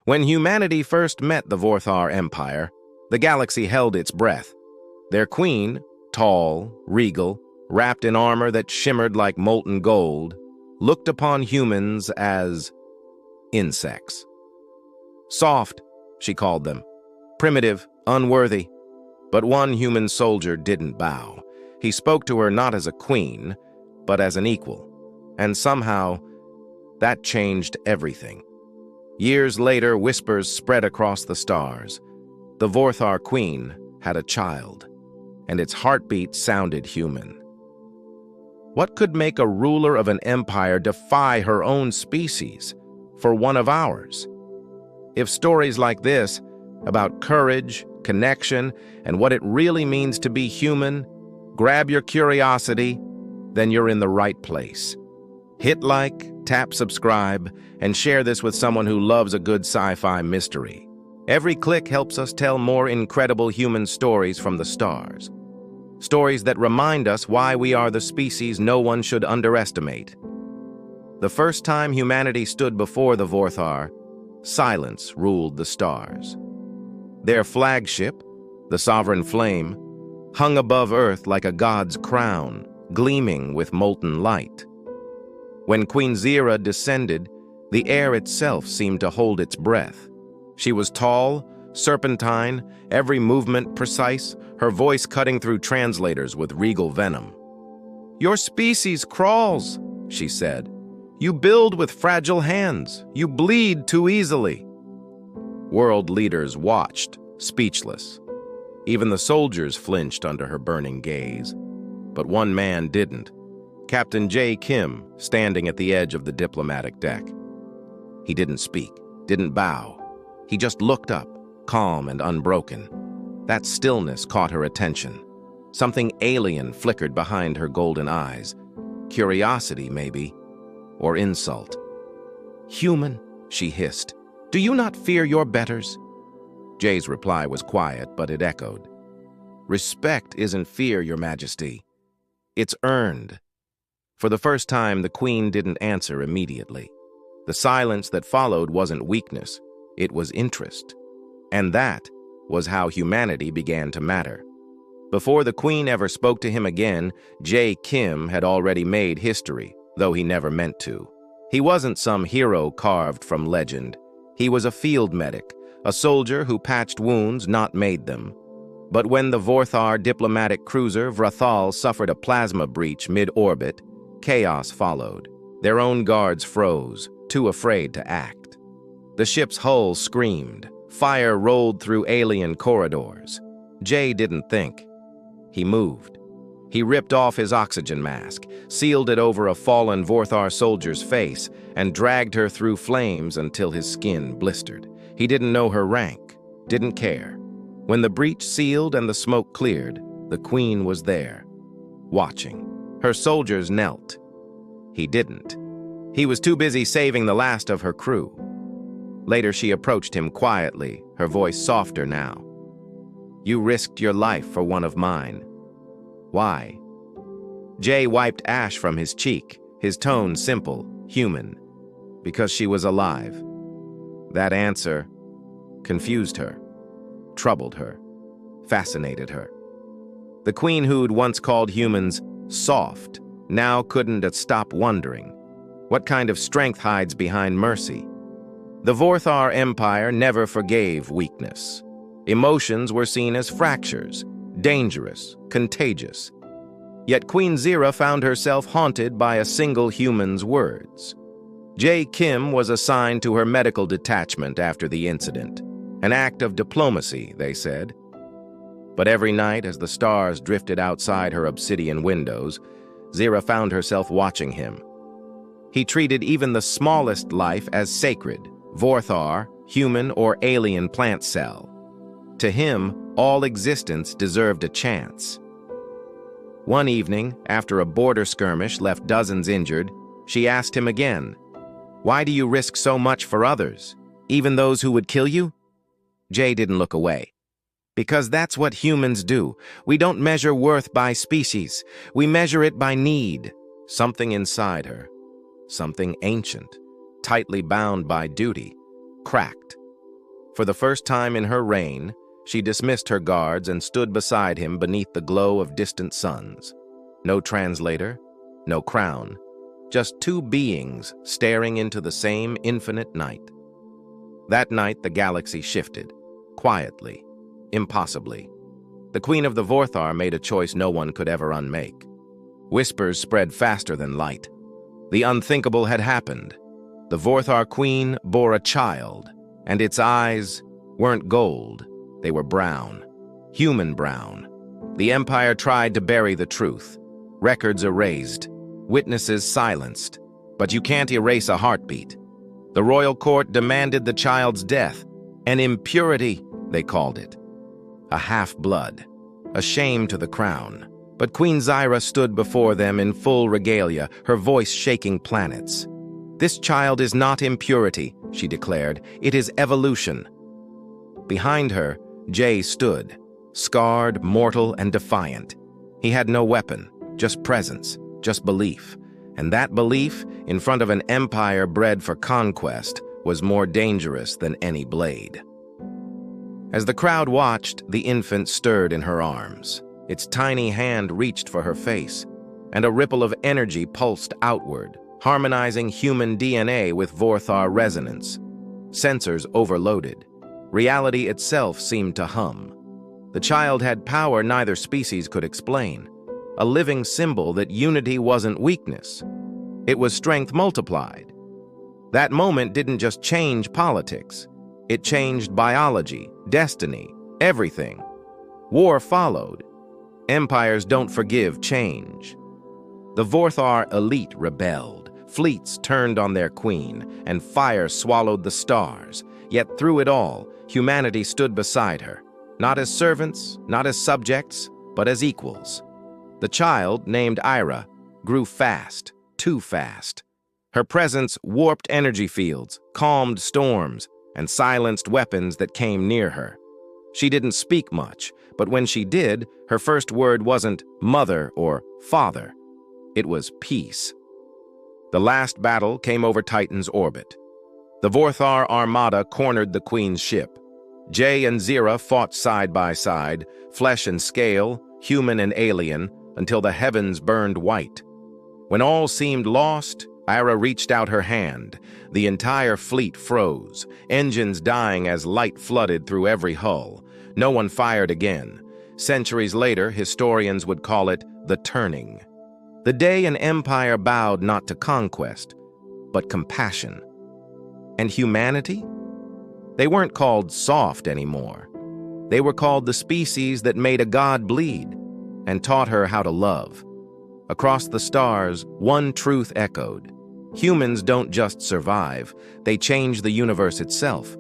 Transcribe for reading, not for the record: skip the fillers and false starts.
When humanity first met the Vorthar Empire, the galaxy held its breath. Their queen, tall, regal, wrapped in armor that shimmered like molten gold, looked upon humans as insects. Soft, she called them. Primitive, unworthy. But one human soldier didn't bow. He spoke to her not as a queen, but as an equal. And somehow, that changed everything. Years later, whispers spread across the stars. The Vorthar queen had a child, and its heartbeat sounded human. What could make a ruler of an empire defy her own species for one of ours? If stories like this, about courage, connection, and what it really means to be human, grab your curiosity, then you're in the right place. Hit like, tap subscribe, and share this with someone who loves a good sci-fi mystery. Every click helps us tell more incredible human stories from the stars. Stories that remind us why we are the species no one should underestimate. The first time humanity stood before the Vorthar, silence ruled the stars. Their flagship, the Sovereign Flame, hung above Earth like a god's crown, gleaming with molten light. When Queen Zira descended, the air itself seemed to hold its breath. She was tall, serpentine, every movement precise, her voice cutting through translators with regal venom. "Your species crawls," she said. "You build with fragile hands. You bleed too easily." World leaders watched, speechless. Even the soldiers flinched under her burning gaze. But one man didn't. Captain Jae Kim, standing at the edge of the diplomatic deck. He didn't speak, didn't bow. He just looked up, calm and unbroken. That stillness caught her attention. Something alien flickered behind her golden eyes. Curiosity, maybe, or insult. "Human," she hissed. "Do you not fear your betters?" Jay's reply was quiet, but it echoed. "Respect isn't fear, Your Majesty. It's earned." For the first time, the Queen didn't answer immediately. The silence that followed wasn't weakness, it was interest. And that was how humanity began to matter. Before the Queen ever spoke to him again, Jae Kim had already made history, though he never meant to. He wasn't some hero carved from legend. He was a field medic, a soldier who patched wounds, not made them. But when the Vorthar diplomatic cruiser Vrathal suffered a plasma breach mid-orbit, chaos followed. Their own guards froze, too afraid to act. The ship's hull screamed. Fire rolled through alien corridors. Jay didn't think. He moved. He ripped off his oxygen mask, sealed it over a fallen Vorthar soldier's face, and dragged her through flames until his skin blistered. He didn't know her rank, didn't care. When the breach sealed and the smoke cleared, the Queen was there, watching. Her soldiers knelt. He didn't. He was too busy saving the last of her crew. Later, she approached him quietly, her voice softer now. "You risked your life for one of mine. Why?" Jay wiped ash from his cheek, his tone simple, human. "Because she was alive." That answer confused her, troubled her, fascinated her. The Queen who'd once called humans soft now couldn't stop wondering. What kind of strength hides behind mercy? The Vorthar Empire never forgave weakness. Emotions were seen as fractures, dangerous, contagious. Yet Queen Zira found herself haunted by a single human's words. Jae Kim was assigned to her medical detachment after the incident. An act of diplomacy, they said. But every night, as the stars drifted outside her obsidian windows, Zira found herself watching him. He treated even the smallest life as sacred, Vorthar, human or alien plant cell. To him, all existence deserved a chance. One evening, after a border skirmish left dozens injured, she asked him again, "Why do you risk so much for others, even those who would kill you?" Jay didn't look away. "Because that's what humans do. We don't measure worth by species. We measure it by need." Something inside her, something ancient, tightly bound by duty, cracked, For the first time in her reign, she dismissed her guards and stood beside him beneath the glow of distant suns. No translator, no crown, just two beings staring into the same infinite night. That night, the galaxy shifted, quietly, impossibly. The Queen of the Vorthar made a choice no one could ever unmake. Whispers spread faster than light. The unthinkable had happened. The Vorthar Queen bore a child, and its eyes weren't gold, they were brown, human brown. The Empire tried to bury the truth. Records erased, witnesses silenced. But you can't erase a heartbeat. The royal court demanded the child's death, an impurity, they called it. A half-blood, a shame to the crown. But Queen Zyra stood before them in full regalia, her voice shaking planets. "This child is not impurity," she declared. "It is evolution." Behind her, Jae stood, scarred, mortal, and defiant. He had no weapon, just presence, just belief. And that belief, in front of an empire bred for conquest, was more dangerous than any blade. As the crowd watched, the infant stirred in her arms. Its tiny hand reached for her face, and a ripple of energy pulsed outward, harmonizing human DNA with Vorthar resonance. Sensors overloaded. Reality itself seemed to hum. The child had power neither species could explain, a living symbol that unity wasn't weakness. It was strength multiplied. That moment didn't just change politics. It changed biology, destiny, everything. War followed. Empires don't forgive change. The Vorthar elite rebelled. Fleets turned on their queen, and fire swallowed the stars. Yet through it all, humanity stood beside her, not as servants, not as subjects, but as equals. The child, named Ira, grew fast, too fast. Her presence warped energy fields, calmed storms, and silenced weapons that came near her. She didn't speak much, but when she did, her first word wasn't mother or father. It was peace. The last battle came over Titan's orbit. The Vorthar armada cornered the Queen's ship. Jae and Zyra fought side by side, flesh and scale, human and alien, until the heavens burned white. When all seemed lost, Ira reached out her hand. The entire fleet froze, engines dying as light flooded through every hull. No one fired again. Centuries later, historians would call it the Turning. The day an empire bowed not to conquest, but compassion. And humanity? They weren't called soft anymore. They were called the species that made a god bleed and taught her how to love. Across the stars, one truth echoed. Humans don't just survive, they change the universe itself.